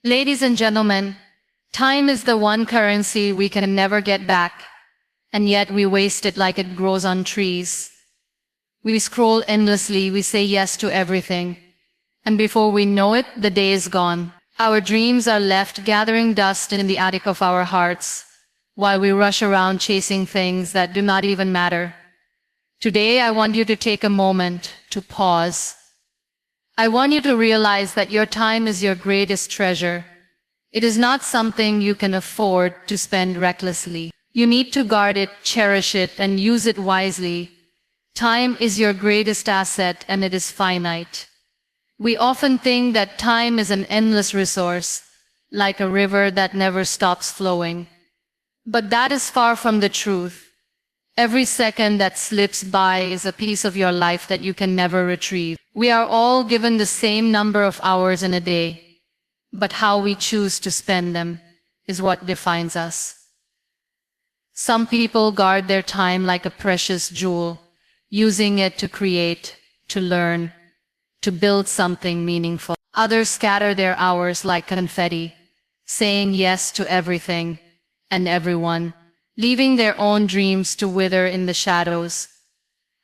Ladies and gentlemen, time is the one currency we can never get back, and yet we waste it like it grows on trees. We scroll endlessly, we say yes to everything, and before we know it, the day is gone. Our dreams are left gathering dust in the attic of our hearts, while we rush around chasing things that do not even matter. Today, I want you to take a moment to pause. I want you to realize that your time is your greatest treasure. It is not something you can afford to spend recklessly. You need to guard it, cherish it, and use it wisely. Time is your greatest asset, and it is finite. We often think that time is an endless resource, like a river that never stops flowing. But that is far from the truth. Every second that slips by is a piece of your life that you can never retrieve. We are all given the same number of hours in a day, but how we choose to spend them is what defines us. Some people guard their time like a precious jewel, using it to create, to learn, to build something meaningful. Others scatter their hours like confetti, saying yes to everything and everyone, leaving their own dreams to wither in the shadows.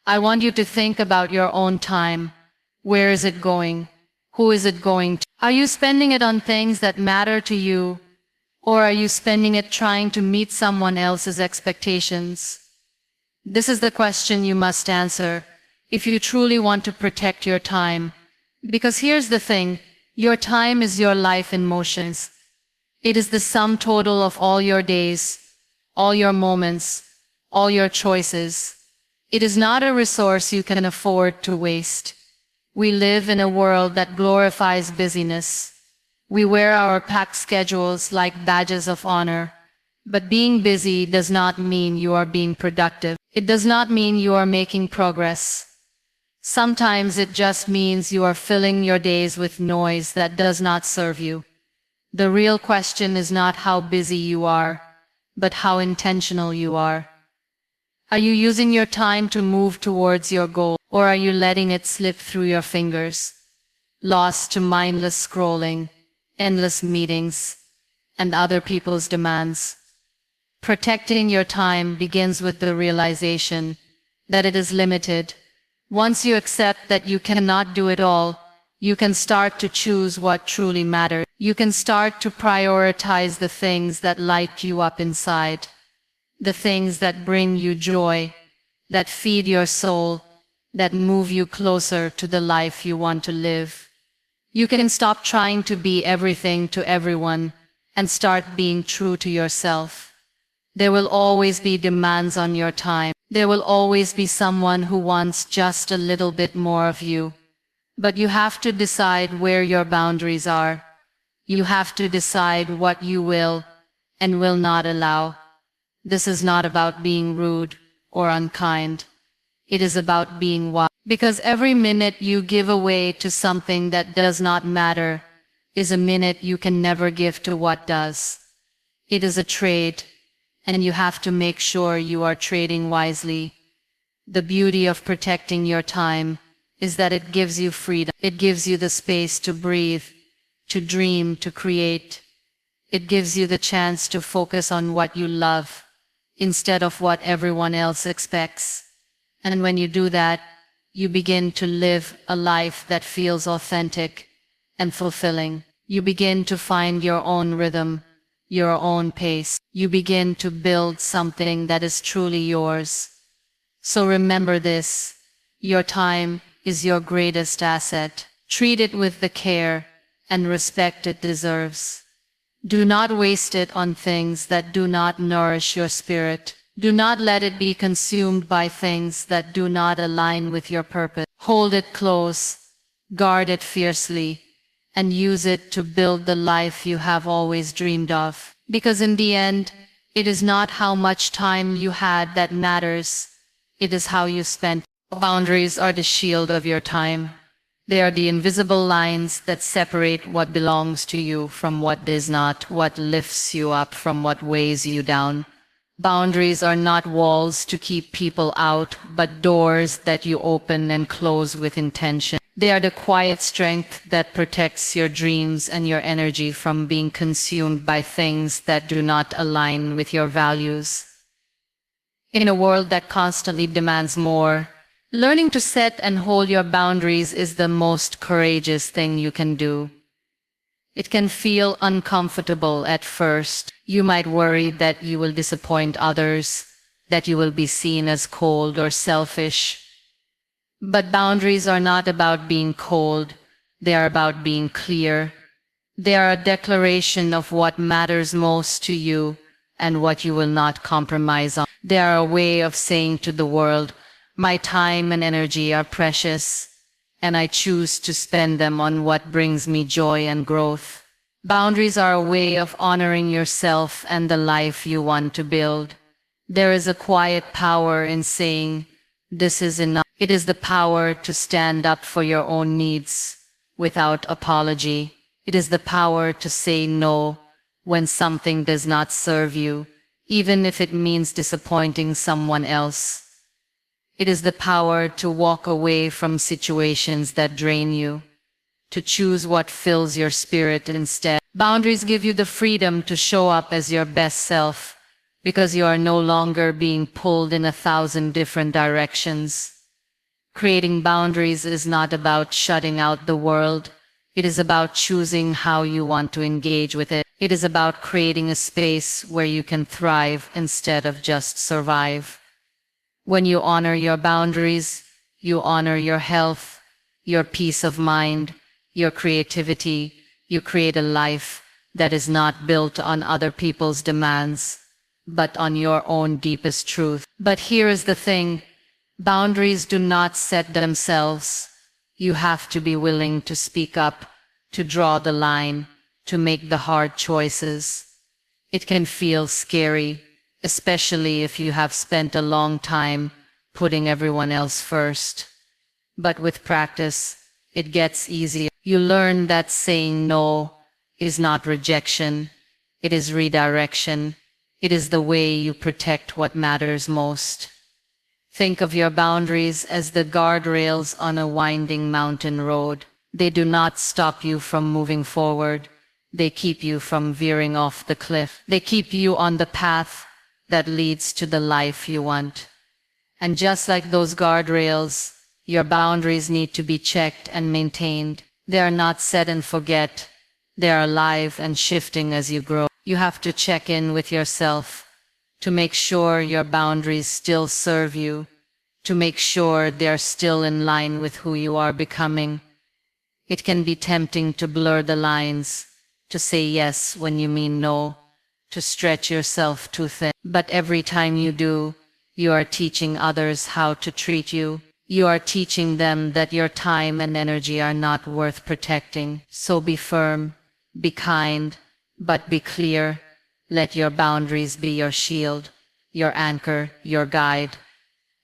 I want you to think about your own time. Where is it going? Who is it going to? Are you spending it on things that matter to you, or are you spending it trying to meet someone else's expectations? This is the question you must answer if you truly want to protect your time. Because here's the thing, your time is your life in motions. It is the sum total of all your days, all your moments, all your choices. It is not a resource you can afford to waste. We live in a world that glorifies busyness. We wear our packed schedules like badges of honor. But being busy does not mean you are being productive. It does not mean you are making progress. Sometimes it just means you are filling your days with noise that does not serve you. The real question is not how busy you are, but how intentional you are. Are you using your time to move towards your goal, or are you letting it slip through your fingers, lost to mindless scrolling, endless meetings, and other people's demands? Protecting your time begins with the realization that it is limited. Once you accept that you cannot do it all, you can start to choose what truly matters. You can start to prioritize the things that light you up inside, the things that bring you joy, that feed your soul, that move you closer to the life you want to live. You can stop trying to be everything to everyone and start being true to yourself. There will always be demands on your time. There will always be someone who wants just a little bit more of you. But you have to decide where your boundaries are. You have to decide what you will and will not allow. This is not about being rude or unkind. It is about being wise. Because every minute you give away to something that does not matter is a minute you can never give to what does. It is a trade, and you have to make sure you are trading wisely. The beauty of protecting your time is that it gives you freedom. It gives you the space to breathe, to dream, to create. It gives you the chance to focus on what you love, instead of what everyone else expects. And when you do that, you begin to live a life that feels authentic and fulfilling. You begin to find your own rhythm, your own pace. You begin to build something that is truly yours. So remember this, your time is your greatest asset. Treat it with the care and respect it deserves. Do not waste it on things that do not nourish your spirit. Do not let it be consumed by things that do not align with your purpose. Hold it close, guard it fiercely, and use it to build the life you have always dreamed of. Because in the end, it is not how much time you had that matters. It is how you spent. Boundaries are the shield of your time. They are the invisible lines that separate what belongs to you from what does not, what lifts you up from what weighs you down. Boundaries are not walls to keep people out, but doors that you open and close with intention. They are the quiet strength that protects your dreams and your energy from being consumed by things that do not align with your values. In a world that constantly demands more, learning to set and hold your boundaries is the most courageous thing you can do. It can feel uncomfortable at first. You might worry that you will disappoint others, that you will be seen as cold or selfish. But boundaries are not about being cold, they are about being clear. They are a declaration of what matters most to you and what you will not compromise on. They are a way of saying to the world, my time and energy are precious, and I choose to spend them on what brings me joy and growth. Boundaries are a way of honoring yourself and the life you want to build. There is a quiet power in saying, this is enough. It is the power to stand up for your own needs without apology. It is the power to say no when something does not serve you, even if it means disappointing someone else. It is the power to walk away from situations that drain you, to choose what fills your spirit instead. Boundaries give you the freedom to show up as your best self, because you are no longer being pulled in 1,000 different directions. Creating boundaries is not about shutting out the world. It is about choosing how you want to engage with it. It is about creating a space where you can thrive instead of just survive. When you honor your boundaries, you honor your health, your peace of mind, your creativity. You create a life that is not built on other people's demands, but on your own deepest truth. But here is the thing, boundaries do not set themselves. You have to be willing to speak up, to draw the line, to make the hard choices. It can feel scary, especially if you have spent a long time putting everyone else first. But with practice, it gets easier. You learn that saying no is not rejection, it is redirection. It is the way you protect what matters most. Think of your boundaries as the guardrails on a winding mountain road. They do not stop you from moving forward. They keep you from veering off the cliff. They keep you on the path that leads to the life you want. And just like those guardrails, your boundaries need to be checked and maintained. They are not set and forget. They are alive and shifting as you grow. You have to check in with yourself to make sure your boundaries still serve you, to make sure they are still in line with who you are becoming. It can be tempting to blur the lines, to say yes when you mean no, to stretch yourself too thin. But every time you do, you are teaching others how to treat you. You are teaching them that your time and energy are not worth protecting. So be firm, be kind, but be clear. Let your boundaries be your shield, your anchor, your guide.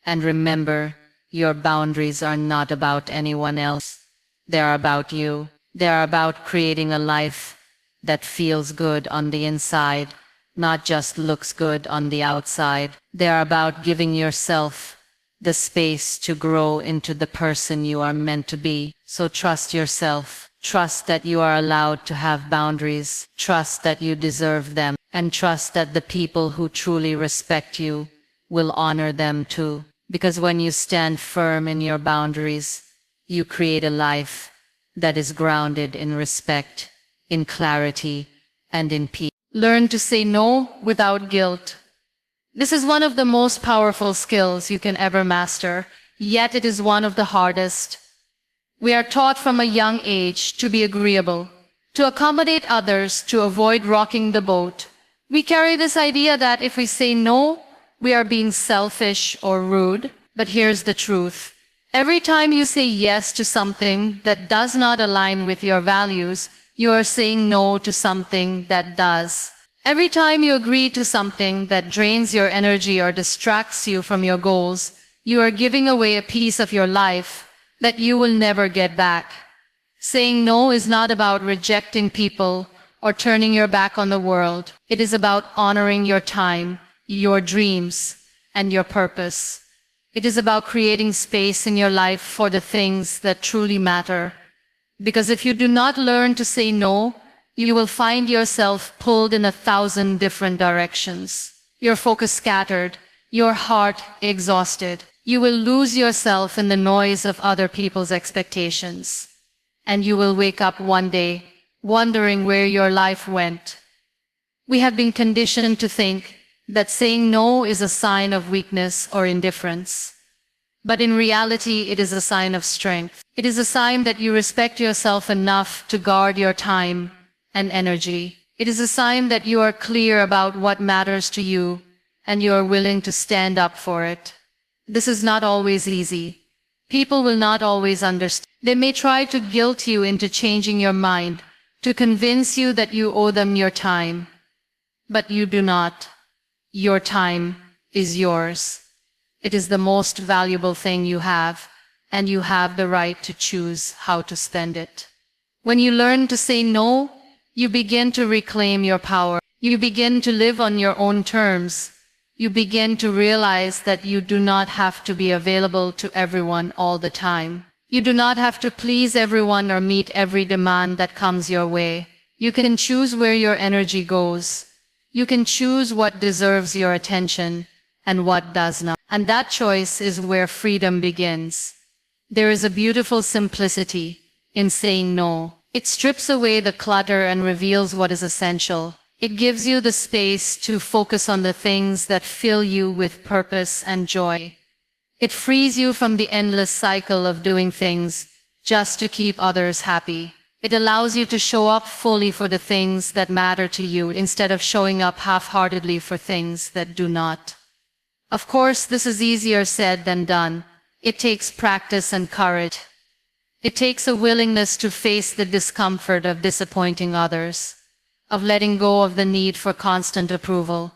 And remember, your boundaries are not about anyone else. They are about you. They are about creating a life that feels good on the inside, not just looks good on the outside. They are about giving yourself the space to grow into the person you are meant to be. So trust yourself. Trust that you are allowed to have boundaries. Trust that you deserve them. And trust that the people who truly respect you will honor them too. Because when you stand firm in your boundaries, you create a life that is grounded in respect, in clarity, and in peace. Learn to say no without guilt. This is one of the most powerful skills you can ever master, yet it is one of the hardest. We are taught from a young age to be agreeable, to accommodate others, to avoid rocking the boat. We carry this idea that if we say no, we are being selfish or rude. But here's the truth. Every time you say yes to something that does not align with your values, you are saying no to something that does. Every time you agree to something that drains your energy or distracts you from your goals, you are giving away a piece of your life that you will never get back. Saying no is not about rejecting people or turning your back on the world. It is about honoring your time, your dreams, and your purpose. It is about creating space in your life for the things that truly matter. Because if you do not learn to say no, you will find yourself pulled in 1,000 different directions. Your focus scattered, your heart exhausted. You will lose yourself in the noise of other people's expectations. And you will wake up one day, wondering where your life went. We have been conditioned to think that saying no is a sign of weakness or indifference. But in reality, it is a sign of strength. It is a sign that you respect yourself enough to guard your time and energy. It is a sign that you are clear about what matters to you and you are willing to stand up for it. This is not always easy. People will not always understand. They may try to guilt you into changing your mind, to convince you that you owe them your time. But you do not. Your time is yours. It is the most valuable thing you have, and you have the right to choose how to spend it. When you learn to say no, you begin to reclaim your power. You begin to live on your own terms. You begin to realize that you do not have to be available to everyone all the time. You do not have to please everyone or meet every demand that comes your way. You can choose where your energy goes. You can choose what deserves your attention and what does not. And that choice is where freedom begins. There is a beautiful simplicity in saying no. It strips away the clutter and reveals what is essential. It gives you the space to focus on the things that fill you with purpose and joy. It frees you from the endless cycle of doing things just to keep others happy. It allows you to show up fully for the things that matter to you instead of showing up half-heartedly for things that do not. Of course, this is easier said than done. It takes practice and courage. It takes a willingness to face the discomfort of disappointing others, of letting go of the need for constant approval.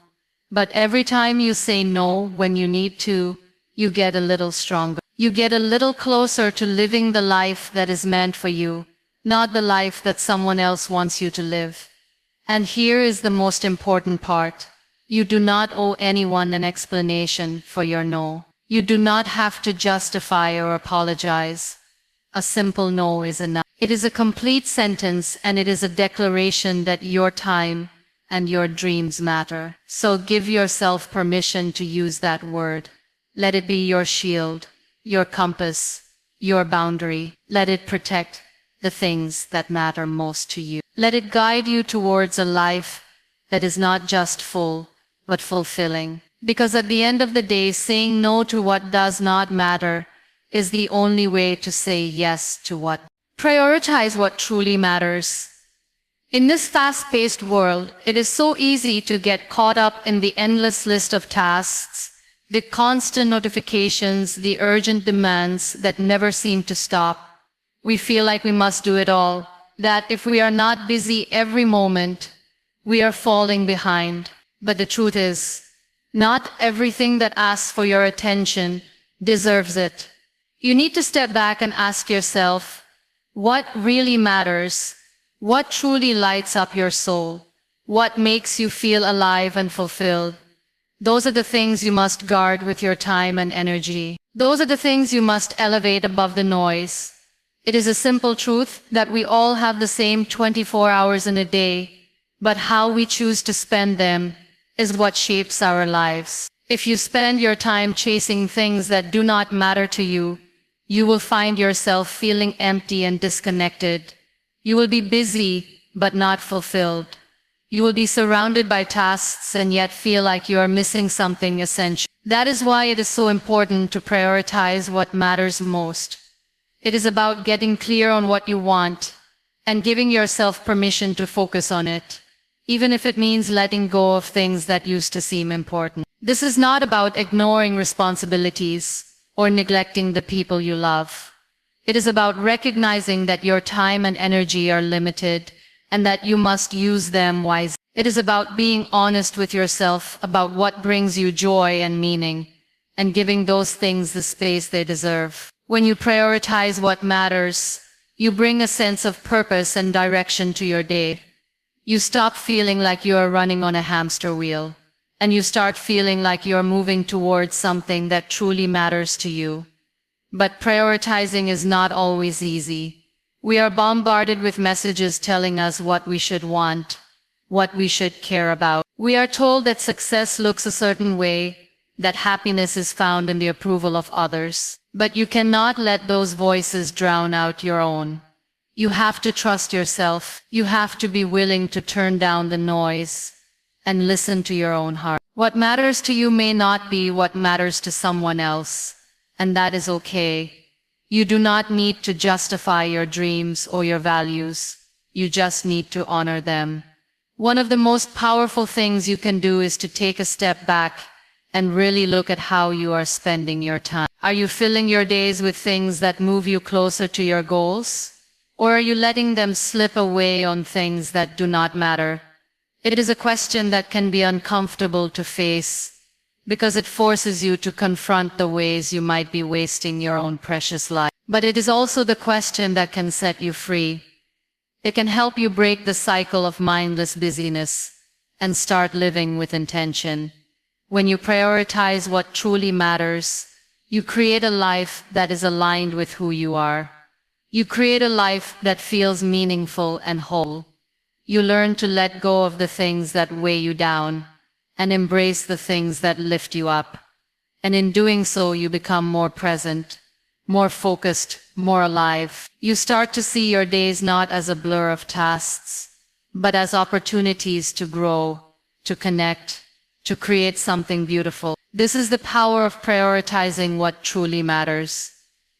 But every time you say no when you need to, you get a little stronger. You get a little closer to living the life that is meant for you, not the life that someone else wants you to live. And here is the most important part. You do not owe anyone an explanation for your no. You do not have to justify or apologize. A simple no is enough. It is a complete sentence, and it is a declaration that your time and your dreams matter. So give yourself permission to use that word. Let it be your shield, your compass, your boundary. Let it protect the things that matter most to you. Let it guide you towards a life that is not just full, but fulfilling. Because at the end of the day, saying no to what does not matter is the only way to say yes to what. Prioritize what truly matters. In this fast-paced world, it is so easy to get caught up in the endless list of tasks, the constant notifications, the urgent demands that never seem to stop. We feel like we must do it all, that if we are not busy every moment, we are falling behind. But the truth is, not everything that asks for your attention deserves it. You need to step back and ask yourself, what really matters? What truly lights up your soul? What makes you feel alive and fulfilled? Those are the things you must guard with your time and energy. Those are the things you must elevate above the noise. It is a simple truth that we all have the same 24 hours in a day, but how we choose to spend them is what shapes our lives. If you spend your time chasing things that do not matter to you, you will find yourself feeling empty and disconnected. You will be busy, but not fulfilled. You will be surrounded by tasks and yet feel like you are missing something essential. That is why it is so important to prioritize what matters most. It is about getting clear on what you want and giving yourself permission to focus on it, even if it means letting go of things that used to seem important. This is not about ignoring responsibilities or neglecting the people you love. It is about recognizing that your time and energy are limited and that you must use them wisely. It is about being honest with yourself about what brings you joy and meaning, and giving those things the space they deserve. When you prioritize what matters, you bring a sense of purpose and direction to your day. You stop feeling like you are running on a hamster wheel, and you start feeling like you're moving towards something that truly matters to you. But prioritizing is not always easy. We are bombarded with messages telling us what we should want, what we should care about. We are told that success looks a certain way, that happiness is found in the approval of others. But you cannot let those voices drown out your own. You have to trust yourself. You have to be willing to turn down the noise and listen to your own heart. What matters to you may not be what matters to someone else, and that is okay. You do not need to justify your dreams or your values. You just need to honor them. One of the most powerful things you can do is to take a step back and really look at how you are spending your time. Are you filling your days with things that move you closer to your goals? Or are you letting them slip away on things that do not matter? It is a question that can be uncomfortable to face, because it forces you to confront the ways you might be wasting your own precious life. But it is also the question that can set you free. It can help you break the cycle of mindless busyness and start living with intention. When you prioritize what truly matters, you create a life that is aligned with who you are. You create a life that feels meaningful and whole. You learn to let go of the things that weigh you down and embrace the things that lift you up. And in doing so, you become more present, more focused, more alive. You start to see your days not as a blur of tasks, but as opportunities to grow, to connect, to create something beautiful. This is the power of prioritizing what truly matters.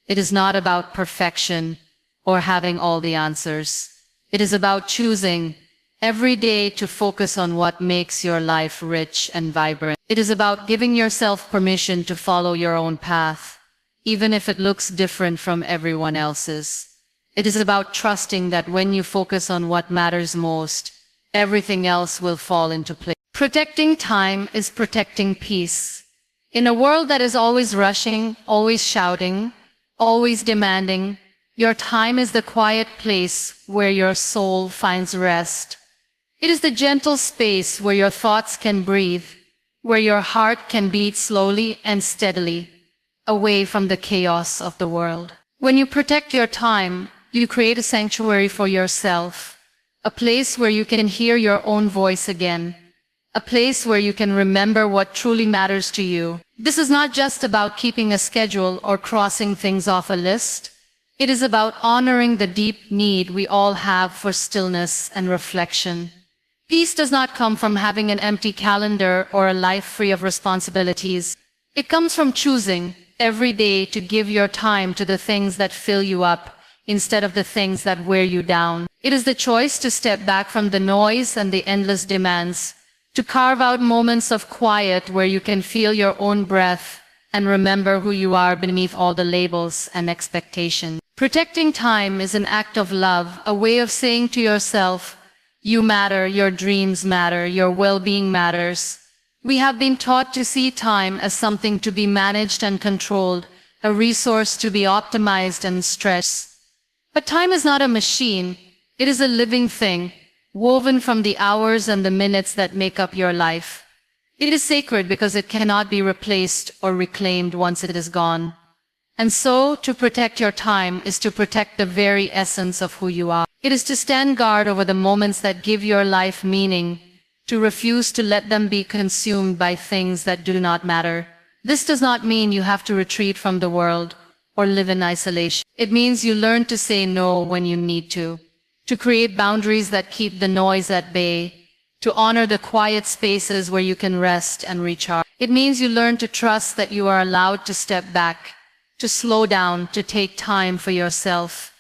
It is not about perfection or having all the answers. It is about choosing every day to focus on what makes your life rich and vibrant. It is about giving yourself permission to follow your own path, even if it looks different from everyone else's. It is about trusting that when you focus on what matters most, everything else will fall into place. Protecting time is protecting peace. In a world that is always rushing, always shouting, always demanding, your time is the quiet place where your soul finds rest. It is the gentle space where your thoughts can breathe, where your heart can beat slowly and steadily, away from the chaos of the world. When you protect your time, you create a sanctuary for yourself, a place where you can hear your own voice again, a place where you can remember what truly matters to you. This is not just about keeping a schedule or crossing things off a list. It is about honoring the deep need we all have for stillness and reflection. Peace does not come from having an empty calendar or a life free of responsibilities. It comes from choosing every day to give your time to the things that fill you up instead of the things that wear you down. It is the choice to step back from the noise and the endless demands, to carve out moments of quiet where you can feel your own breath and remember who you are beneath all the labels and expectations. Protecting time is an act of love, a way of saying to yourself, you matter, your dreams matter, your well-being matters. We have been taught to see time as something to be managed and controlled, a resource to be optimized and stressed. But time is not a machine. It is a living thing, woven from the hours and the minutes that make up your life. It is sacred because it cannot be replaced or reclaimed once it is gone. And so, to protect your time is to protect the very essence of who you are. It is to stand guard over the moments that give your life meaning, to refuse to let them be consumed by things that do not matter. This does not mean you have to retreat from the world or live in isolation. It means you learn to say no when you need to create boundaries that keep the noise at bay, to honor the quiet spaces where you can rest and recharge. It means you learn to trust that you are allowed to step back, to slow down, to take time for yourself,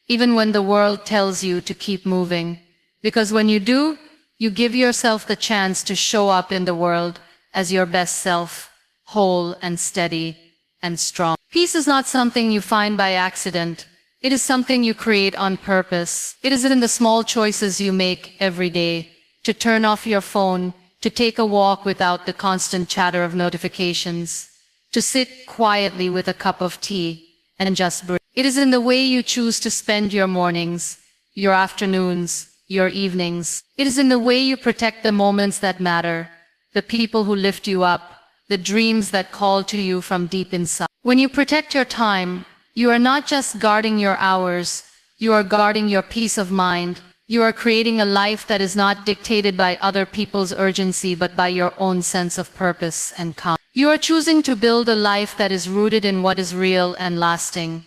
even when the world tells you to keep moving. Because when you do, you give yourself the chance to show up in the world as your best self, whole and steady and strong. Peace is not something you find by accident. It is something you create on purpose. It is in the small choices you make every day, to turn off your phone, to take a walk without the constant chatter of notifications, to sit quietly with a cup of tea and just breathe. It is in the way you choose to spend your mornings, your afternoons, your evenings. It is in the way you protect the moments that matter, the people who lift you up, the dreams that call to you from deep inside. When you protect your time, you are not just guarding your hours, you are guarding your peace of mind. You are creating a life that is not dictated by other people's urgency but by your own sense of purpose and calm. You are choosing to build a life that is rooted in what is real and lasting,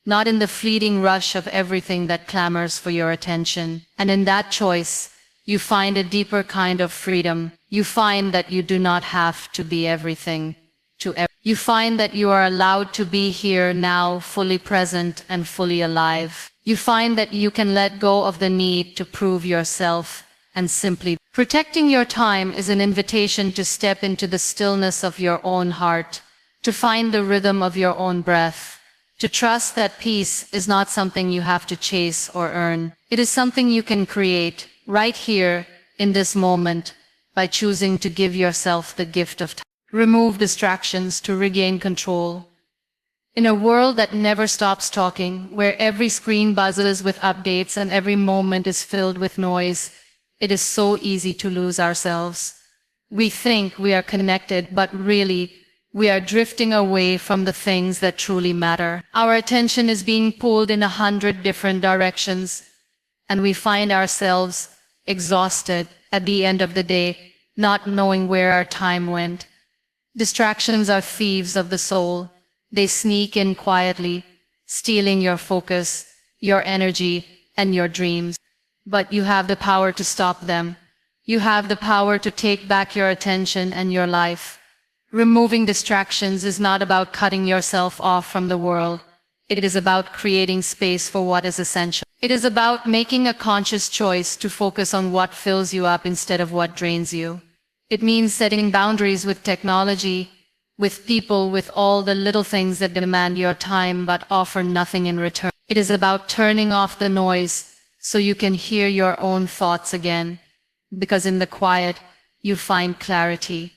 not in the fleeting rush of everything that clamors for your attention. And in that choice, you find a deeper kind of freedom. You find that you do not have to be everything to everyone. You find that you are allowed to be here now, fully present and fully alive. You find that you can let go of the need to prove yourself and simply. Protecting your time is an invitation to step into the stillness of your own heart, to find the rhythm of your own breath, to trust that peace is not something you have to chase or earn. It is something you can create right here in this moment by choosing to give yourself the gift of time. Remove distractions to regain control. In a world that never stops talking, where every screen buzzes with updates and every moment is filled with noise, it is so easy to lose ourselves. We think we are connected, but really, we are drifting away from the things that truly matter. Our attention is being pulled in 100 different directions, and we find ourselves exhausted at the end of the day, not knowing where our time went. Distractions are thieves of the soul. They sneak in quietly, stealing your focus, your energy, and your dreams. But you have the power to stop them. You have the power to take back your attention and your life. Removing distractions is not about cutting yourself off from the world. It is about creating space for what is essential. It is about making a conscious choice to focus on what fills you up instead of what drains you. It means setting boundaries with technology, with people, with all the little things that demand your time but offer nothing in return. It is about turning off the noise so you can hear your own thoughts again, because in the quiet, you find clarity.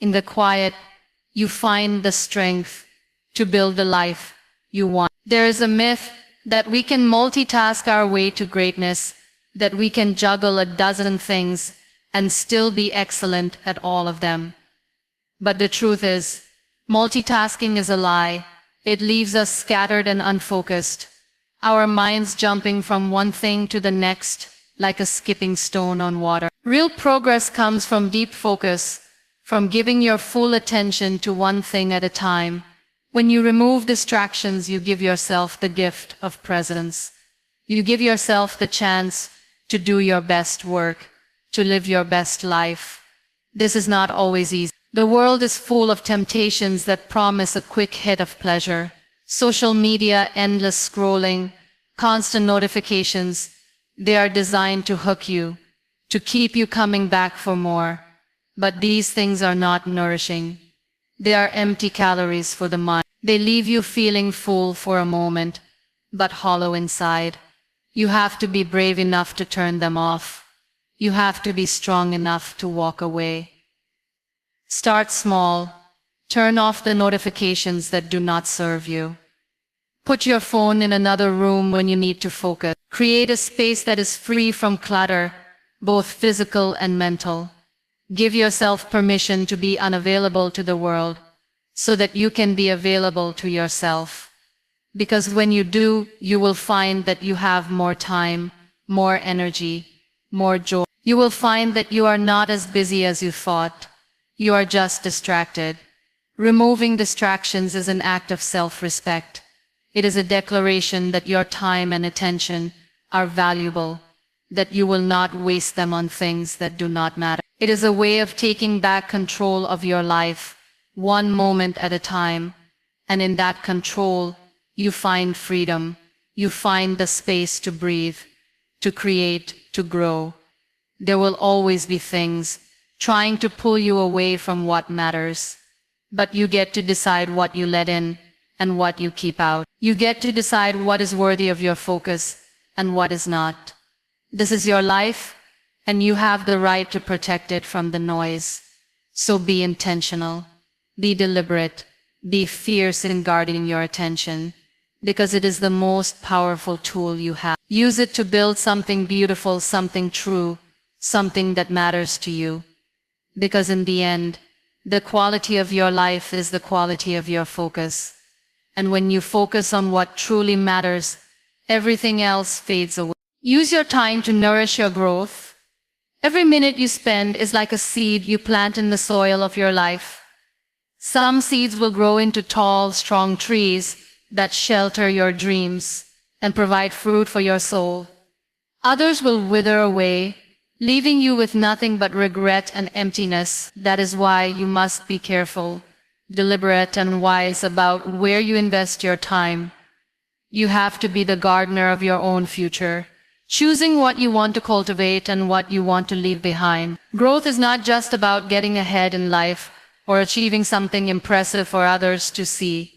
In the quiet, you find the strength to build the life you want. There is a myth that we can multitask our way to greatness, that we can juggle a dozen things and still be excellent at all of them. But the truth is, multitasking is a lie. It leaves us scattered and unfocused, our minds jumping from one thing to the next like a skipping stone on water. Real progress comes from deep focus, from giving your full attention to one thing at a time. When you remove distractions, you give yourself the gift of presence. You give yourself the chance to do your best work, to live your best life. This is not always easy. The world is full of temptations that promise a quick hit of pleasure. Social media, endless scrolling, constant notifications, they are designed to hook you, to keep you coming back for more. But these things are not nourishing. They are empty calories for the mind. They leave you feeling full for a moment, but hollow inside. You have to be brave enough to turn them off. You have to be strong enough to walk away. Start small. Turn off the notifications that do not serve you. Put your phone in another room when you need to focus. Create a space that is free from clutter, both physical and mental. Give yourself permission to be unavailable to the world, so that you can be available to yourself. Because when you do, you will find that you have more time, more energy, more joy. You will find that you are not as busy as you thought. You are just distracted. Removing distractions is an act of self-respect. It is a declaration that your time and attention are valuable, that you will not waste them on things that do not matter. It is a way of taking back control of your life, one moment at a time, and in that control, you find freedom. You find the space to breathe, to create, to grow. There will always be things trying to pull you away from what matters, but you get to decide what you let in and what you keep out. You get to decide what is worthy of your focus and what is not. This is your life, and you have the right to protect it from the noise. So be intentional, be deliberate, be fierce in guarding your attention, because it is the most powerful tool you have. Use it to build something beautiful, something true, something that matters to you. Because in the end, the quality of your life is the quality of your focus. And when you focus on what truly matters, everything else fades away. Use your time to nourish your growth. Every minute you spend is like a seed you plant in the soil of your life. Some seeds will grow into tall, strong trees that shelter your dreams and provide fruit for your soul. Others will wither away, leaving you with nothing but regret and emptiness. That is why you must be careful, deliberate, and wise about where you invest your time. You have to be the gardener of your own future, choosing what you want to cultivate and what you want to leave behind. Growth is not just about getting ahead in life or achieving something impressive for others to see.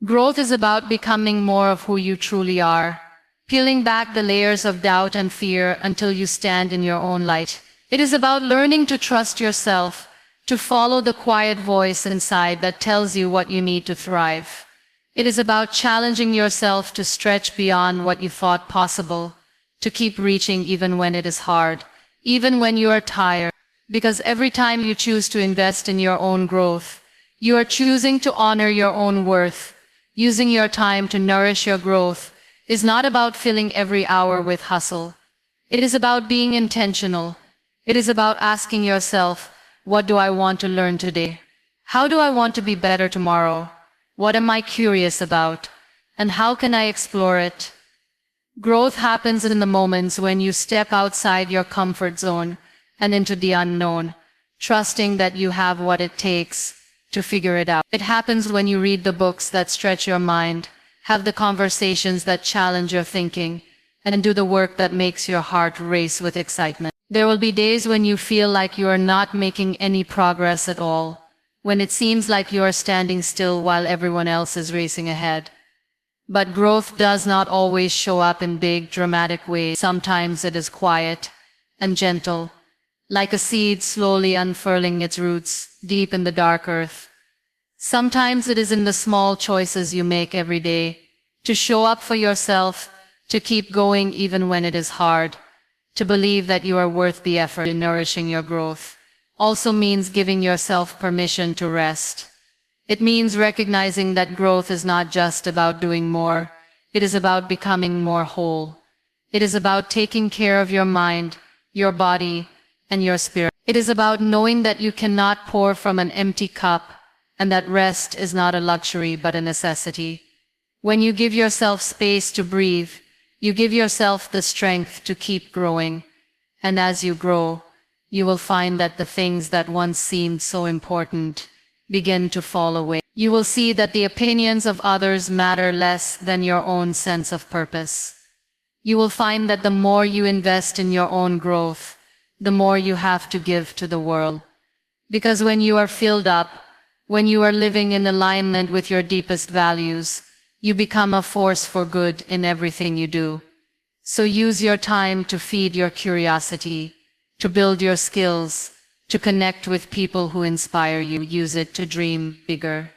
Growth is about becoming more of who you truly are, peeling back the layers of doubt and fear until you stand in your own light. It is about learning to trust yourself, to follow the quiet voice inside that tells you what you need to thrive. It is about challenging yourself to stretch beyond what you thought possible, to keep reaching even when it is hard, even when you are tired. Because every time you choose to invest in your own growth, you are choosing to honor your own worth. Using your time to nourish your growth is not about filling every hour with hustle. It is about being intentional. It is about asking yourself, what do I want to learn today? How do I want to be better tomorrow? What am I curious about? And how can I explore it? Growth happens in the moments when you step outside your comfort zone and into the unknown, trusting that you have what it takes to figure it out. It happens when you read the books that stretch your mind, have the conversations that challenge your thinking, and do the work that makes your heart race with excitement. There will be days when you feel like you are not making any progress at all, when it seems like you are standing still while everyone else is racing ahead. But growth does not always show up in big, dramatic ways. Sometimes it is quiet and gentle, like a seed slowly unfurling its roots deep in the dark earth. Sometimes it is in the small choices you make every day, to show up for yourself, to keep going even when it is hard, to believe that you are worth the effort. In nourishing your growth also means giving yourself permission to rest. It means recognizing that growth is not just about doing more, it is about becoming more whole. It is about taking care of your mind, your body, and your spirit. It is about knowing that you cannot pour from an empty cup, and that rest is not a luxury but a necessity. When you give yourself space to breathe, you give yourself the strength to keep growing. And as you grow, you will find that the things that once seemed so important begin to fall away. You will see that the opinions of others matter less than your own sense of purpose. You will find that the more you invest in your own growth, the more you have to give to the world. Because when you are filled up, when you are living in alignment with your deepest values, you become a force for good in everything you do. So use your time to feed your curiosity, to build your skills, to connect with people who inspire you. Use it to dream bigger,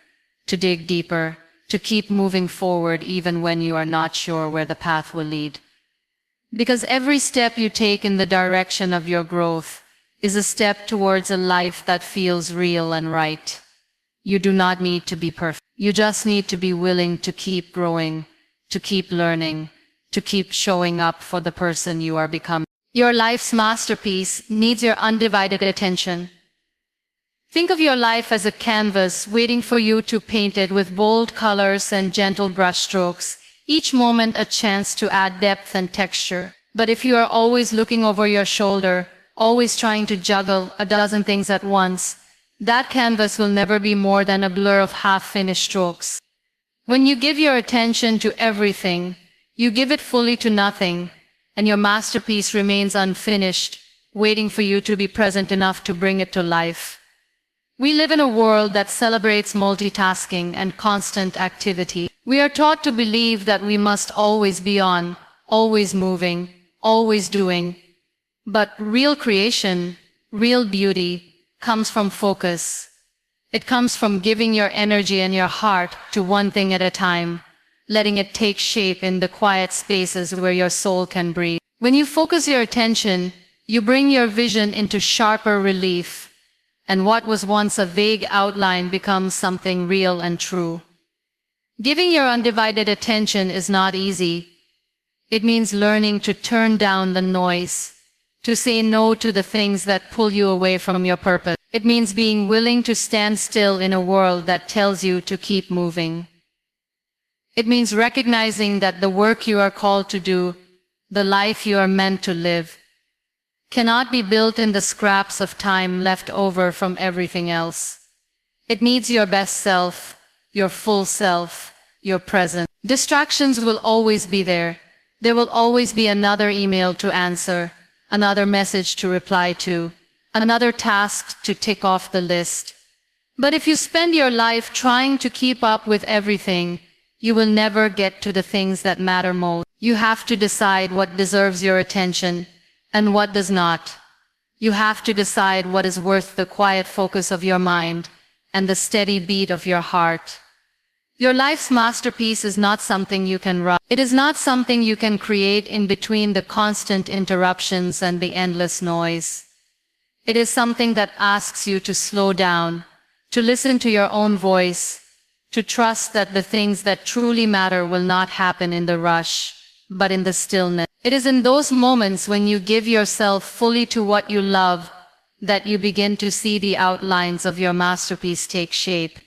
to dig deeper, to keep moving forward even when you are not sure where the path will lead. Because every step you take in the direction of your growth is a step towards a life that feels real and right. You do not need to be perfect. You just need to be willing to keep growing, to keep learning, to keep showing up for the person you are becoming. Your life's masterpiece needs your undivided attention. Think of your life as a canvas waiting for you to paint it with bold colors and gentle brushstrokes, each moment a chance to add depth and texture. But if you are always looking over your shoulder, always trying to juggle a dozen things at once, that canvas will never be more than a blur of half-finished strokes. When you give your attention to everything, you give it fully to nothing, and your masterpiece remains unfinished, waiting for you to be present enough to bring it to life. We live in a world that celebrates multitasking and constant activity. We are taught to believe that we must always be on, always moving, always doing. But real creation, real beauty, comes from focus. It comes from giving your energy and your heart to one thing at a time, letting it take shape in the quiet spaces where your soul can breathe. When you focus your attention, you bring your vision into sharper relief, and what was once a vague outline becomes something real and true. Giving your undivided attention is not easy. It means learning to turn down the noise, to say no to the things that pull you away from your purpose. It means being willing to stand still in a world that tells you to keep moving. It means recognizing that the work you are called to do, the life you are meant to live, cannot be built in the scraps of time left over from everything else. It needs your best self, your full self, your presence. Distractions will always be there. There will always be another email to answer, another message to reply to, another task to tick off the list. But if you spend your life trying to keep up with everything, you will never get to the things that matter most. You have to decide what deserves your attention and what does not. You have to decide what is worth the quiet focus of your mind and the steady beat of your heart. Your life's masterpiece is not something you can rush. It is not something you can create in between the constant interruptions and the endless noise. It is something that asks you to slow down, to listen to your own voice, to trust that the things that truly matter will not happen in the rush, but in the stillness. It is in those moments when you give yourself fully to what you love that you begin to see the outlines of your masterpiece take shape.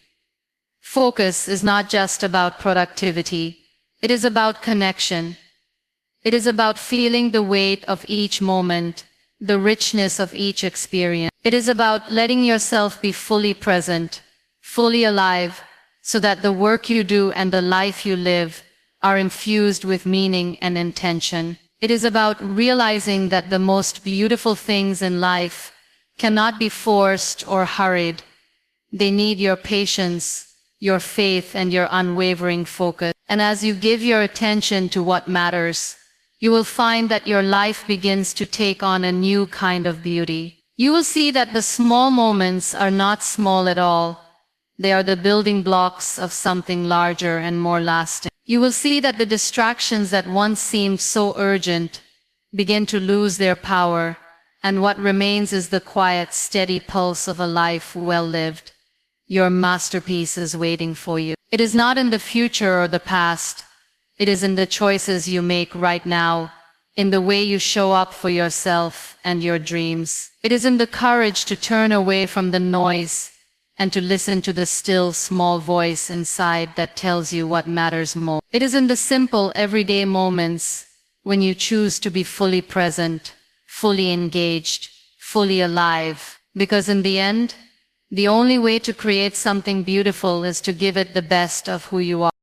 Focus is not just about productivity. It is about connection. It is about feeling the weight of each moment, the richness of each experience. It is about letting yourself be fully present, fully alive, so that the work you do and the life you live are infused with meaning and intention. It is about realizing that the most beautiful things in life cannot be forced or hurried. They need your patience, your faith, and your unwavering focus. And as you give your attention to what matters, you will find that your life begins to take on a new kind of beauty. You will see that the small moments are not small at all. They are the building blocks of something larger and more lasting. You will see that the distractions that once seemed so urgent begin to lose their power, and what remains is the quiet, steady pulse of a life well lived. Your masterpiece is waiting for you. It is not in the future or the past. It is in the choices you make right now, in the way you show up for yourself and your dreams. It is in the courage to turn away from the noise and to listen to the still, small voice inside that tells you what matters most. It is in the simple, everyday moments when you choose to be fully present, fully engaged, fully alive. Because in the end, the only way to create something beautiful is to give it the best of who you are.